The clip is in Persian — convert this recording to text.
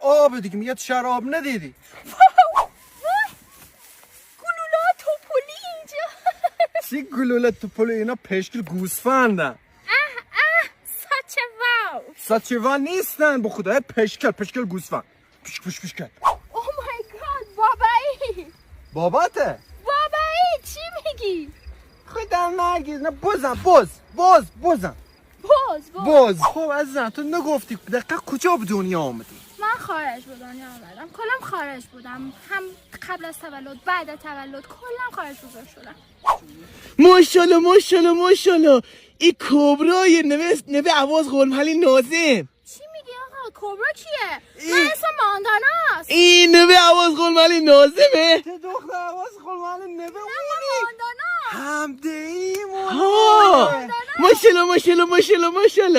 آب دیگه، میگه شراب ندیدی؟ گلوله توپلی اینجا. چی گلوله توپلی؟ اینا پشکل گوسفندن. ساچوا نیستن به خدا، پشکل گوسفند. پشکل. اوه مای گاد، بابایی. باباته؟ بابایی چی میگی؟ خودم نگیر. نه بزن. باز. خب عزیزم تو نگفتی دقیقا کجا به دنیا آمدی؟ من خارج به دنیا آمدم، کلم خارج بودم، هم قبل از تولد بعد از تولد کلم خارج بزرگ شدم. ماشاءالله این کبرای نوه عواز قلمحلی نازم. چی میگی آقا؟ کبرا کیه؟ من اسم مانداناست. این نوه عواز قلمحلی نازمه؟ چه دختر عواز خلمال نوه ماندانا همده ای ماشاءالله